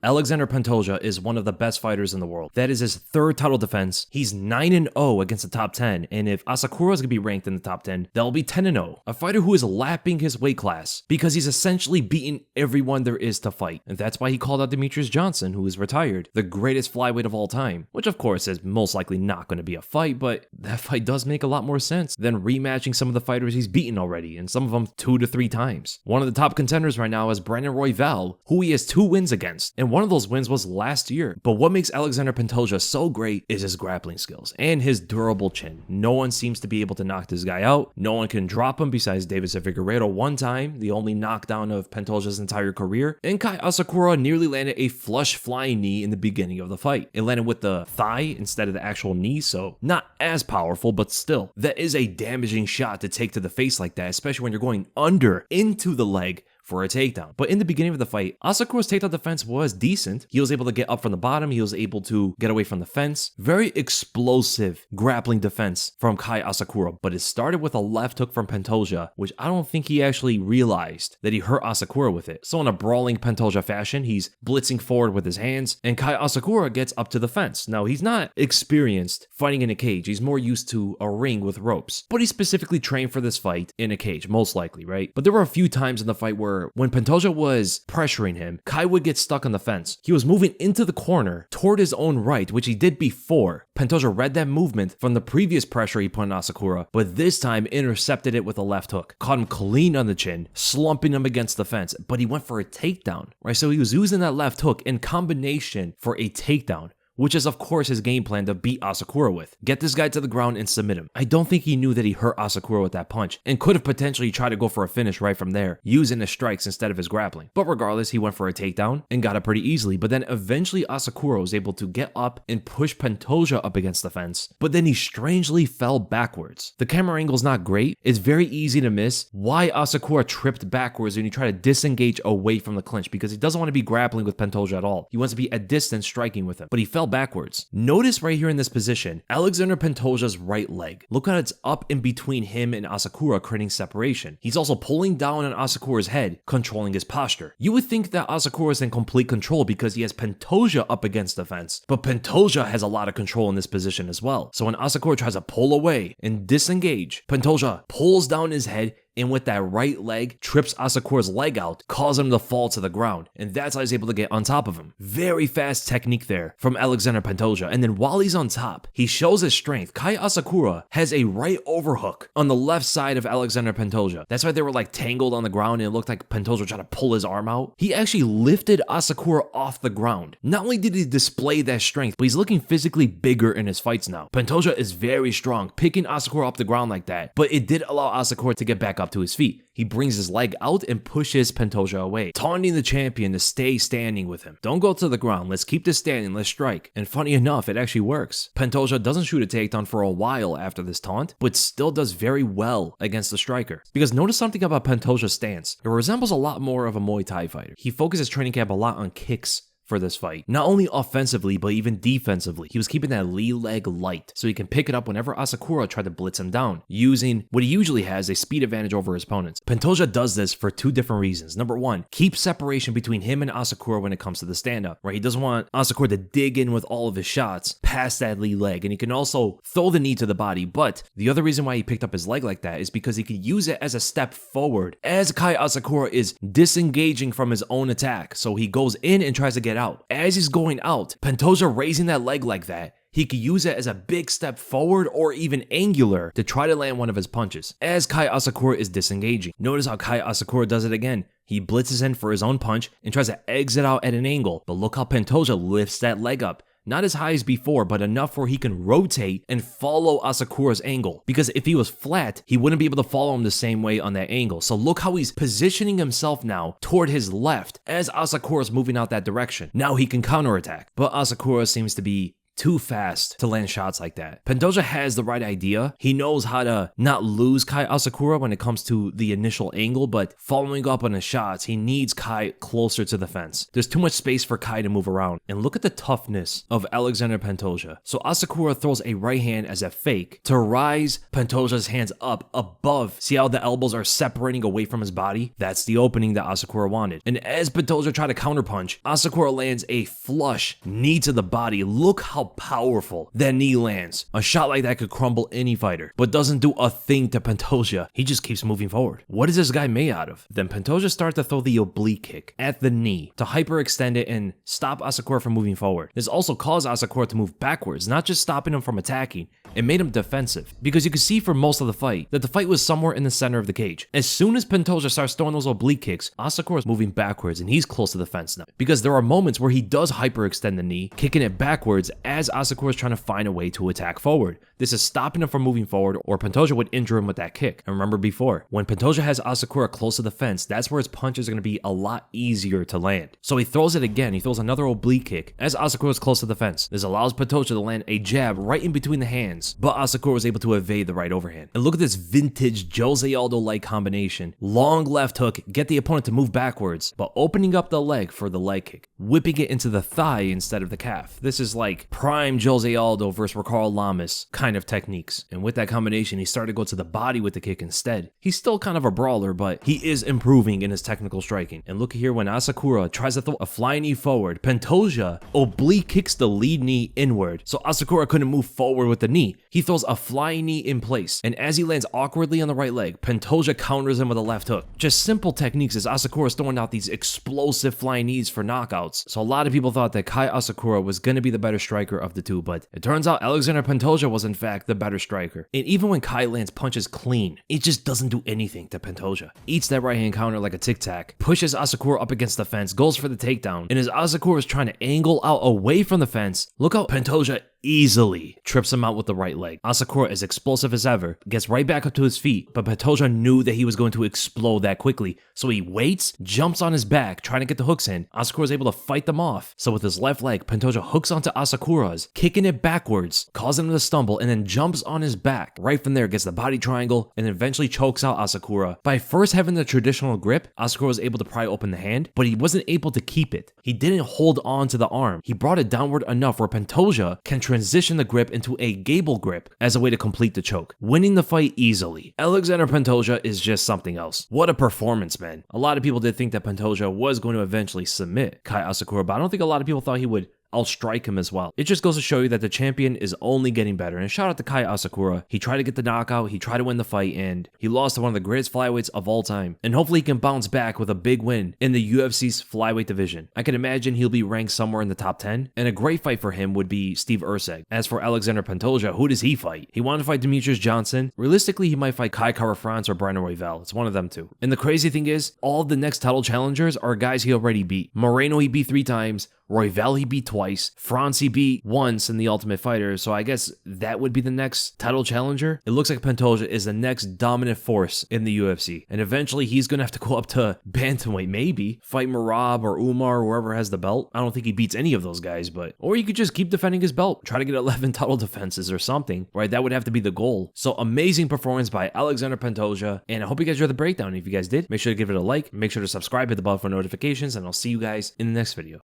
Alexandre Pantoja is one of the best fighters in the world. That is his third title defense. He's 9-0 against the top 10, and if Asakura is going to be ranked in the top 10, they'll be 10-0. A fighter who is lapping his weight class because he's essentially beaten everyone there is to fight. And that's why he called out Demetrius Johnson, who is retired, the greatest flyweight of all time, which of course is most likely not going to be a fight, but that fight does make a lot more sense than rematching some of the fighters he's beaten already, and some of them 2 to 3 times. One of the top contenders right now is Brandon Royval, who he has 2 wins against, and one of those wins was last year. But what makes Alexandre Pantoja so great is his grappling skills and his durable chin. No one seems to be able to knock this guy out. No one can drop him besides Deiveson Figueiredo one time, the only knockdown of Pantoja's entire career. And Kai Asakura nearly landed a flush flying knee in the beginning of the fight. It landed with the thigh instead of the actual knee, so not as powerful, but still, that is a damaging shot to take to the face like that, especially when you're going under into the leg for a takedown. But in the beginning of the fight, Asakura's takedown defense was decent. He was able to get up from the bottom. He was able to get away from the fence. Very explosive grappling defense from Kai Asakura, but it started with a left hook from Pantoja, which I don't think he actually realized that he hurt Asakura with it. So in a brawling Pantoja fashion, he's blitzing forward with his hands, and Kai Asakura gets up to the fence. Now, he's not experienced fighting in a cage. He's more used to a ring with ropes, but he specifically trained for this fight in a cage, most likely, right? But there were a few times in the fight where when Pantoja was pressuring him, Kai would get stuck on the fence. He was moving into the corner toward his own right, which he did before. Pantoja read that movement from the previous pressure he put on Asakura, but this time intercepted it with a left hook. Caught him clean on the chin, slumping him against the fence, but he went for a takedown, right? So he was using that left hook in combination for a takedown, which is of course his game plan to beat Asakura with. Get this guy to the ground and submit him. I don't think he knew that he hurt Asakura with that punch and could have potentially tried to go for a finish right from there, using his strikes instead of his grappling. But regardless, he went for a takedown and got it pretty easily, but then eventually Asakura was able to get up and push Pantoja up against the fence, but then he strangely fell backwards. The camera angle's not great. It's very easy to miss why Asakura tripped backwards when he tried to disengage away from the clinch, because he doesn't want to be grappling with Pantoja at all. He wants to be at distance striking with him, but he fell backwards. Notice right here in this position, Alexandre Pantoja's right leg. Look how it's up in between him and Asakura, creating separation. He's also pulling down on Asakura's head, controlling his posture. You would think that Asakura is in complete control because he has Pantoja up against the fence, but Pantoja has a lot of control in this position as well. So when Asakura tries to pull away and disengage, Pantoja pulls down his head and with that right leg, trips Asakura's leg out, causing him to fall to the ground. And that's how he's able to get on top of him. Very fast technique there from Alexandre Pantoja. And then while he's on top, he shows his strength. Kai Asakura has a right overhook on the left side of Alexandre Pantoja. That's why they were like tangled on the ground and it looked like Pantoja tried to pull his arm out. He actually lifted Asakura off the ground. Not only did he display that strength, but he's looking physically bigger in his fights now. Pantoja is very strong, picking Asakura up the ground like that, but it did allow Asakura to get back up to his feet. He brings his leg out and pushes Pantoja away, taunting the champion to stay standing with him. Don't go to the ground. Let's keep this standing. Let's strike. And funny enough, it actually works. Pantoja doesn't shoot a takedown for a while after this taunt, but still does very well against the striker. Because notice something about Pantoja's stance. It resembles a lot more of a Muay Thai fighter. He focuses training camp a lot on kicks for this fight. Not only offensively, but even defensively. He was keeping that lead leg light so he can pick it up whenever Asakura tried to blitz him down, using what he usually has, a speed advantage over his opponents. Pantoja does this for 2 different reasons. Number 1, keep separation between him and Asakura when it comes to the stand-up, right? He doesn't want Asakura to dig in with all of his shots past that lead leg, and he can also throw the knee to the body. But the other reason why he picked up his leg like that is because he could use it as a step forward as Kai Asakura is disengaging from his own attack. So he goes in and tries to get out. As he's going out, Pantoja raising that leg like that, he could use it as a big step forward or even angular to try to land one of his punches as Kai Asakura is disengaging. Notice how Kai Asakura does it again. He blitzes in for his own punch and tries to exit out at an angle, but look how Pantoja lifts that leg up. Not as high as before, but enough where he can rotate and follow Asakura's angle. Because if he was flat, he wouldn't be able to follow him the same way on that angle. So look how he's positioning himself now toward his left as Asakura's moving out that direction. Now he can counterattack. But Asakura seems to be too fast to land shots like that. Pantoja has the right idea. He knows how to not lose Kai Asakura when it comes to the initial angle, but following up on his shots, he needs Kai closer to the fence. There's too much space for Kai to move around. And look at the toughness of Alexandre Pantoja. So Asakura throws a right hand as a fake to rise Pantoja's hands up above. See how the elbows are separating away from his body? That's the opening that Asakura wanted. And as Pantoja tried to counterpunch, Asakura lands a flush knee to the body. Look how powerful that knee lands. A shot like that could crumble any fighter, but doesn't do a thing to Pantoja. He just keeps moving forward. What is this guy made out of? Then Pantoja started to throw the oblique kick at the knee to hyperextend it and stop Asakura from moving forward. This also caused Asakura to move backwards, not just stopping him from attacking. It made him defensive, because you could see for most of the fight that the fight was somewhere in the center of the cage. As soon as Pantoja starts throwing those oblique kicks, Asakura is moving backwards and he's close to the fence now, because there are moments where he does hyperextend the knee, kicking it backwards as Asakura is trying to find a way to attack forward. This is stopping him from moving forward, or Pantoja would injure him with that kick. And remember before, when Pantoja has Asakura close to the fence, that's where his punches are going to be a lot easier to land. So he throws it again. He throws another oblique kick as Asakura is close to the fence. This allows Pantoja to land a jab right in between the hands, but Asakura was able to evade the right overhand. And look at this vintage Jose Aldo-like combination. Long left hook, get the opponent to move backwards, but opening up the leg for the leg kick, whipping it into the thigh instead of the calf. This is like prime Jose Aldo versus Ricardo Lamas kind of techniques. And with that combination, he started to go to the body with the kick instead. He's still kind of a brawler, but he is improving in his technical striking. And look here, when Asakura tries to throw a flying knee forward, Pantoja oblique kicks the lead knee inward, so Asakura couldn't move forward with the knee. He throws a flying knee in place, and as he lands awkwardly on the right leg, Pantoja counters him with a left hook. Just simple techniques as Asakura is throwing out these explosive flying knees for knockouts. So a lot of people thought that Kai Asakura was going to be the better striker of the two, but it turns out Alexandre Pantoja was in fact the better striker. And even when Kai lands punches clean, it just doesn't do anything to Pantoja. Eats that right hand counter like a tic-tac, pushes Asakura up against the fence, goes for the takedown, and as Asakura is trying to angle out away from the fence, look how Pantoja easily trips him out with the right leg. Asakura is explosive as ever, gets right back up to his feet, but Pantoja knew that he was going to explode that quickly, so he waits, jumps on his back, trying to get the hooks in. Asakura is able to fight them off, so with his left leg, Pantoja hooks onto Asakura's, kicking it backwards, causing him to stumble, and then jumps on his back. Right from there, gets the body triangle, and eventually chokes out Asakura. By first having the traditional grip, Asakura was able to pry open the hand, but he wasn't able to keep it. He didn't hold on to the arm. He brought it downward enough where Pantoja can transition the grip into a gable grip as a way to complete the choke, winning the fight easily. Alexandre Pantoja is just something else. What a performance, man. A lot of people did think that Pantoja was going to eventually submit Kai Asakura, but I don't think a lot of people thought he would outstrike him as well. It just goes to show you that the champion is only getting better. And shout out to Kai Asakura. He tried to get the knockout, he tried to win the fight, and he lost to one of the greatest flyweights of all time. And hopefully he can bounce back with a big win in the UFC's flyweight division. I can imagine he'll be ranked somewhere in the top 10, and a great fight for him would be Steve Erceg. As for Alexandre Pantoja, who does he fight? He wanted to fight Demetrius Johnson. Realistically, he might fight Kai Kara-France or Brandon Royval. It's one of them two. And the crazy thing is, all of the next title challengers are guys he already beat. Moreno he beat 3 times, Royval he beat twice, France he beat once in the Ultimate Fighter, so I guess that would be the next title challenger. It looks like Pantoja is the next dominant force in the UFC, and eventually he's gonna have to go up to bantamweight, maybe fight Merab or Umar or whoever has the belt. I don't think he beats any of those guys, but or he could just keep defending his belt, try to get 11 title defenses or something, right? That would have to be the goal. So amazing performance by Alexandre Pantoja, and I hope you guys enjoyed the breakdown. If you guys did, make sure to give it a like, make sure to subscribe, hit the bell for notifications, and I'll see you guys in the next video.